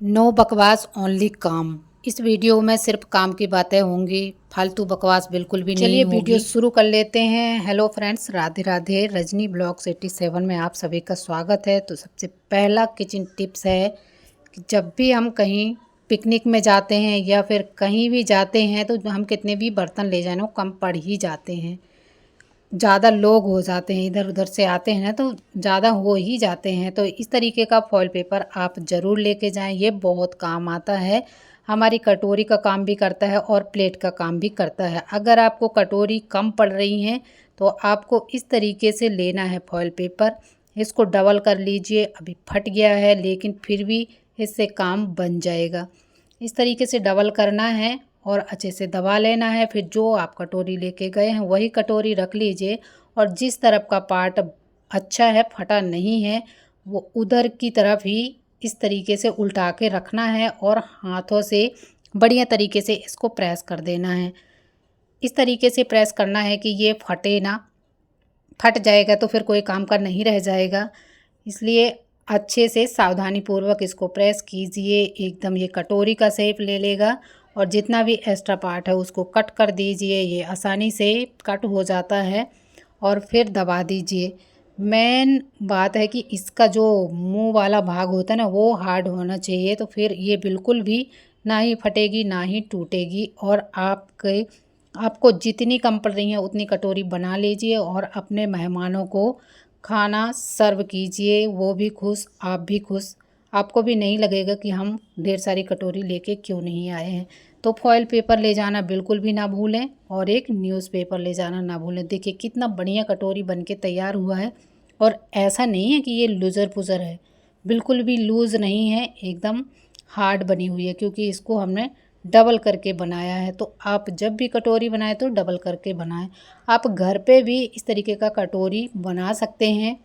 No बकवास only काम। इस वीडियो में सिर्फ काम की बातें होंगी, फालतू बकवास बिल्कुल भी नहीं चलिए होगी। वीडियो शुरू कर लेते हैं। Hello friends, Radhe Radhe. Rajni blogs 87 में आप सभी का स्वागत है। तो सबसे पहला किचन टिप्स है कि जब भी हम कहीं पिकनिक में जाते हैं या फिर कहीं भी जाते हैं तो हम कितने भी बर्तन ले जाए ना, वो कम पड़ ही जाते हैं। ज़्यादा लोग हो जाते हैं, इधर उधर से आते हैं ना, तो ज़्यादा हो ही जाते हैं। तो इस तरीके का फॉइल पेपर आप ज़रूर लेके जाएं, ये बहुत काम आता है। हमारी कटोरी का काम भी करता है और प्लेट का काम भी करता है। अगर आपको कटोरी कम पड़ रही हैं तो आपको इस तरीके से लेना है फॉइल पेपर। इसको डबल कर लीजिए। अभी फट गया है लेकिन फिर भी इससे काम बन जाएगा। इस तरीके से डबल करना है और अच्छे से दबा लेना है। फिर जो आप कटोरी लेके गए हैं वही कटोरी रख लीजिए और जिस तरफ का पार्ट अच्छा है, फटा नहीं है, वो उधर की तरफ ही इस तरीके से उल्टा के रखना है और हाथों से बढ़िया तरीके से इसको प्रेस कर देना है। इस तरीके से प्रेस करना है कि ये फटे ना। फट जाएगा तो फिर कोई काम का नहीं रह जाएगा। इसलिए अच्छे से सावधानी पूर्वक इसको प्रेस कीजिए। एकदम ये कटोरी का शेप ले लेगा और जितना भी एक्स्ट्रा पार्ट है उसको कट कर दीजिए। ये आसानी से कट हो जाता है और फिर दबा दीजिए। मेन बात है कि इसका जो मुंह वाला भाग होता है ना, वो हार्ड होना चाहिए, तो फिर ये बिल्कुल भी ना ही फटेगी ना ही टूटेगी। और आपको जितनी कम पड़ रही है उतनी कटोरी बना लीजिए और अपने मेहमानों को खाना सर्व कीजिए। वो भी खुश, आप भी खुश। आपको भी नहीं लगेगा कि हम ढेर सारी कटोरी लेके क्यों नहीं आए हैं। तो फॉइल पेपर ले जाना बिल्कुल भी ना भूलें और एक न्यूज़पेपर ले जाना ना भूलें। देखिए कितना बढ़िया कटोरी बनके तैयार हुआ है। और ऐसा नहीं है कि ये लूज़र पुज़र है, बिल्कुल भी लूज़ नहीं है, एकदम हार्ड बनी हुई है क्योंकि इसको हमने डबल करके बनाया है। तो आप जब भी कटोरी बनाएं तो डबल करके बनाएं। आप घर पे भी इस तरीके का कटोरी बना सकते हैं।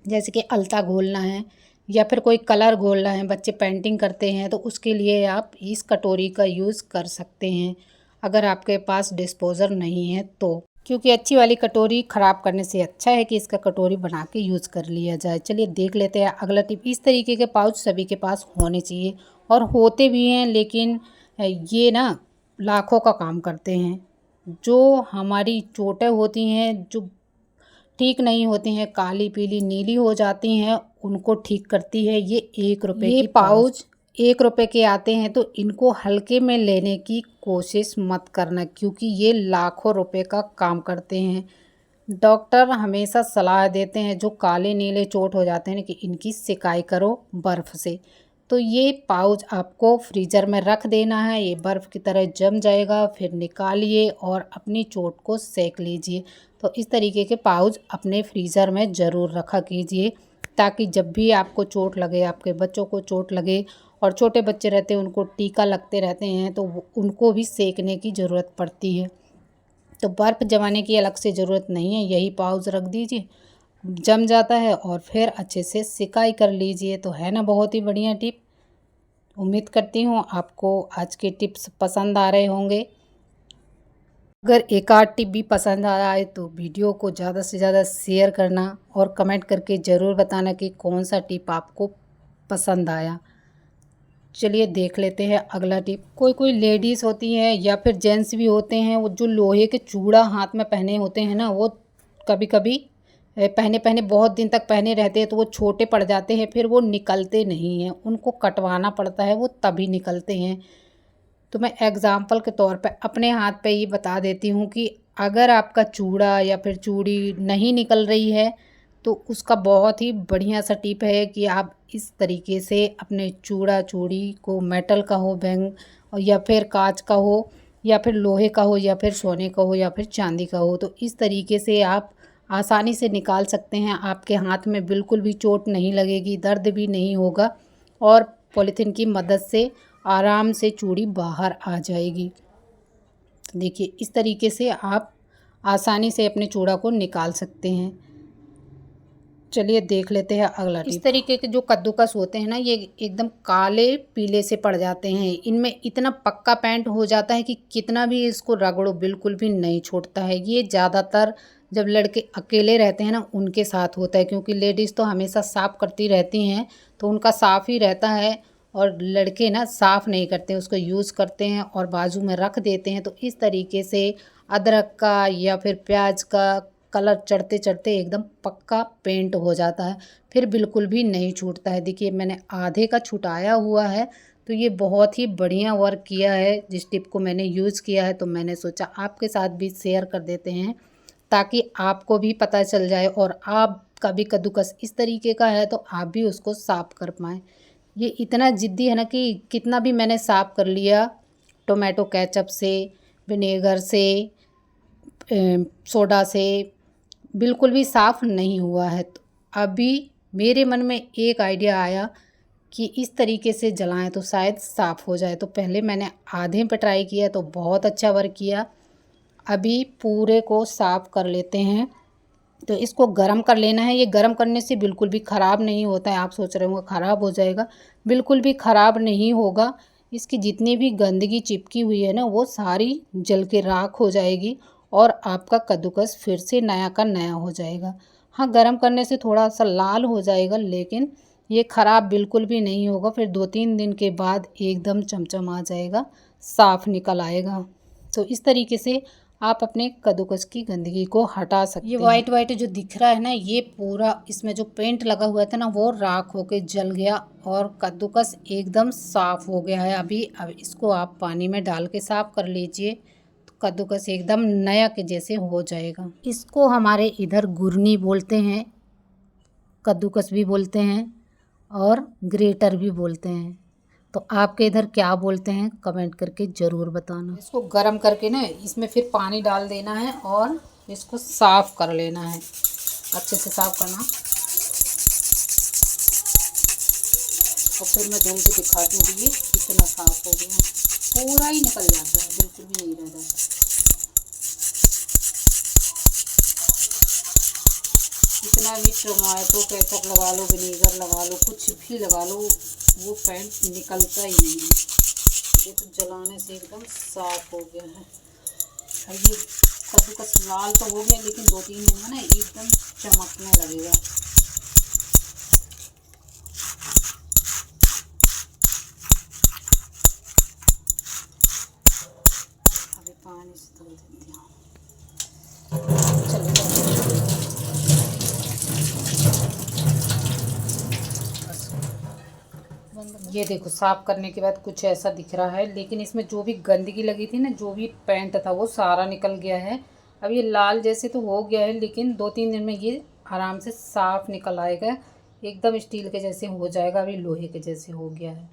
जैसे कि अलता घोलना है या फिर कोई कलर घोलना है, बच्चे पेंटिंग करते हैं, तो उसके लिए आप इस कटोरी का यूज़ कर सकते हैं अगर आपके पास डिस्पोज़र नहीं है तो। क्योंकि अच्छी वाली कटोरी ख़राब करने से अच्छा है कि इसका कटोरी बना के यूज़ कर लिया जाए। चलिए देख लेते हैं अगला टिप। इस तरीके के पाउच सभी के पास होने चाहिए और होते भी हैं, लेकिन ये ना लाखों का काम करते हैं। जो हमारी चोटें होती हैं, जो ठीक नहीं होती हैं, काली पीली नीली हो जाती हैं, उनको ठीक करती है ये 1 रुपए की पाउच। 1 रुपए के आते हैं तो इनको हल्के में लेने की कोशिश मत करना क्योंकि ये लाखों रुपए का काम करते हैं। डॉक्टर हमेशा सलाह देते हैं जो काले नीले चोट हो जाते हैं ना, कि इनकी सिकाई करो बर्फ़ से। तो ये पाउच आपको फ्रीज़र में रख देना है, ये बर्फ़ की तरह जम जाएगा। फिर निकालिए और अपनी चोट को सेक लीजिए। तो इस तरीके के पाउच अपने फ्रीज़र में ज़रूर रखा कीजिए ताकि जब भी आपको चोट लगे, आपके बच्चों को चोट लगे, और छोटे बच्चे रहते हैं उनको टीका लगते रहते हैं तो उनको भी सेकने की ज़रूरत पड़ती है। तो बर्फ़ जमाने की अलग से ज़रूरत नहीं है, यही पाउच रख दीजिए, जम जाता है और फिर अच्छे से सिकाई कर लीजिए। तो है ना बहुत ही बढ़िया टिप। उम्मीद करती हूँ आपको आज के टिप्स पसंद आ रहे होंगे। अगर एक आध टिप भी पसंद आ रहा है तो वीडियो को ज़्यादा से ज़्यादा शेयर करना और कमेंट करके ज़रूर बताना कि कौन सा टिप आपको पसंद आया। चलिए देख लेते हैं अगला टिप। कोई कोई लेडीज़ होती हैं या फिर जेंट्स भी होते हैं, वो जो लोहे के चूड़ा हाथ में पहने होते हैं ना, वो कभी कभी पहने पहने बहुत दिन तक पहने रहते हैं तो वो छोटे पड़ जाते हैं, फिर वो निकलते नहीं हैं, उनको कटवाना पड़ता है, वो तभी निकलते हैं। तो मैं एग्ज़ाम्पल के तौर पे अपने हाथ पे ही बता देती हूँ कि अगर आपका चूड़ा या फिर चूड़ी नहीं निकल रही है तो उसका बहुत ही बढ़िया सा टिप है कि आप इस तरीके से अपने चूड़ा चूड़ी को, मेटल का हो बैंक और या फिर कांच का हो या फिर लोहे का हो या फिर सोने का हो या फिर चांदी का हो, तो इस तरीके से आप आसानी से निकाल सकते हैं। आपके हाथ में बिल्कुल भी चोट नहीं लगेगी, दर्द भी नहीं होगा और पॉलीथीन की मदद से आराम से चूड़ी बाहर आ जाएगी। देखिए इस तरीके से आप आसानी से अपने चूड़ा को निकाल सकते हैं। चलिए देख लेते हैं अगला टिप। इस तरीके के जो कद्दूकस होते हैं ना, ये एकदम काले पीले से पड़ जाते हैं, इनमें इतना पक्का पेंट हो जाता है कि कितना भी इसको रगड़ो बिल्कुल भी नहीं छोड़ता है। ये ज़्यादातर जब लड़के अकेले रहते हैं ना उनके साथ होता है, क्योंकि लेडीज़ तो हमेशा साफ़ करती रहती हैं तो उनका साफ़ ही रहता है और लड़के ना साफ़ नहीं करते, उसको यूज़ करते हैं और बाजू में रख देते हैं। तो इस तरीके से अदरक का या फिर प्याज का कलर चढ़ते चढ़ते एकदम पक्का पेंट हो जाता है, फिर बिल्कुल भी नहीं छूटता है। देखिए मैंने आधे का छुटाया हुआ है, तो ये बहुत ही बढ़िया वर्क किया है। जिस टिप को मैंने यूज़ किया है तो मैंने सोचा आपके साथ भी शेयर कर देते हैं, ताकि आपको भी पता चल जाए और आपका भी कद्दूकस इस तरीके का है तो आप भी उसको साफ़ कर पाएँ। ये इतना ज़िद्दी है ना कि कितना भी मैंने साफ़ कर लिया, टोमेटो केचप से, विनेगर से, सोडा से, बिल्कुल भी साफ़ नहीं हुआ है। तो अभी मेरे मन में एक आइडिया आया कि इस तरीके से जलाएं तो शायद साफ़ हो जाए। तो पहले मैंने आधे पे ट्राई किया तो बहुत अच्छा वर्क किया। अभी पूरे को साफ़ कर लेते हैं। तो इसको गरम कर लेना है। ये गरम करने से बिल्कुल भी ख़राब नहीं होता है। आप सोच रहे होंगे ख़राब हो जाएगा, बिल्कुल भी ख़राब नहीं होगा। इसकी जितनी भी गंदगी चिपकी हुई है ना, वो सारी जल के राख हो जाएगी और आपका कद्दूकस फिर से नया का नया हो जाएगा। हाँ, गरम करने से थोड़ा सा लाल हो जाएगा, लेकिन ये ख़राब बिल्कुल भी नहीं होगा। फिर 2-3 दिन के बाद एकदम चमचम आ जाएगा, साफ़ निकल आएगा। तो इस तरीके से आप अपने कद्दूकस की गंदगी को हटा सकते हैं। ये वाइट वाइट जो दिख रहा है ना, ये पूरा इसमें जो पेंट लगा हुआ था ना, वो राख होके जल गया और कद्दूकस एकदम साफ़ हो गया है। अब इसको आप पानी में डाल के साफ़ कर लीजिए, तो कद्दूकस एकदम नया के जैसे हो जाएगा। इसको हमारे इधर गुरनी बोलते हैं, कद्दूकस भी बोलते हैं और ग्रेटर भी बोलते हैं। तो आपके इधर क्या बोलते हैं कमेंट करके ज़रूर बताना। इसको गरम करके ना इसमें फिर पानी डाल देना है और इसको साफ़ कर लेना है, अच्छे से साफ़ करना। और फिर मैं धुल के दिखाती हूँ ये कितना साफ़ हो गया, पूरा ही निकल जाता है, बिल्कुल भी नहीं रह जाता। जितना भी टमाटो केचप लगा लो, विनेगर लगा लो, कुछ भी लगा लो, वो पेंट निकलता ही नहीं है। ये तो जलाने से एकदम साफ़ हो गया है। और ये कद्दूकस लाल तो हो गया, लेकिन 2-3 दिन में ना एकदम चमकने लगेगा। अभी पानी से धो देती हूँ। ये देखो साफ़ करने के बाद कुछ ऐसा दिख रहा है, लेकिन इसमें जो भी गंदगी लगी थी ना, जो भी पेंट था, वो सारा निकल गया है। अब ये लाल जैसे तो हो गया है, लेकिन 2-3 दिन में ये आराम से साफ़ निकल आएगा, एकदम स्टील के जैसे हो जाएगा। अभी लोहे के जैसे हो गया है।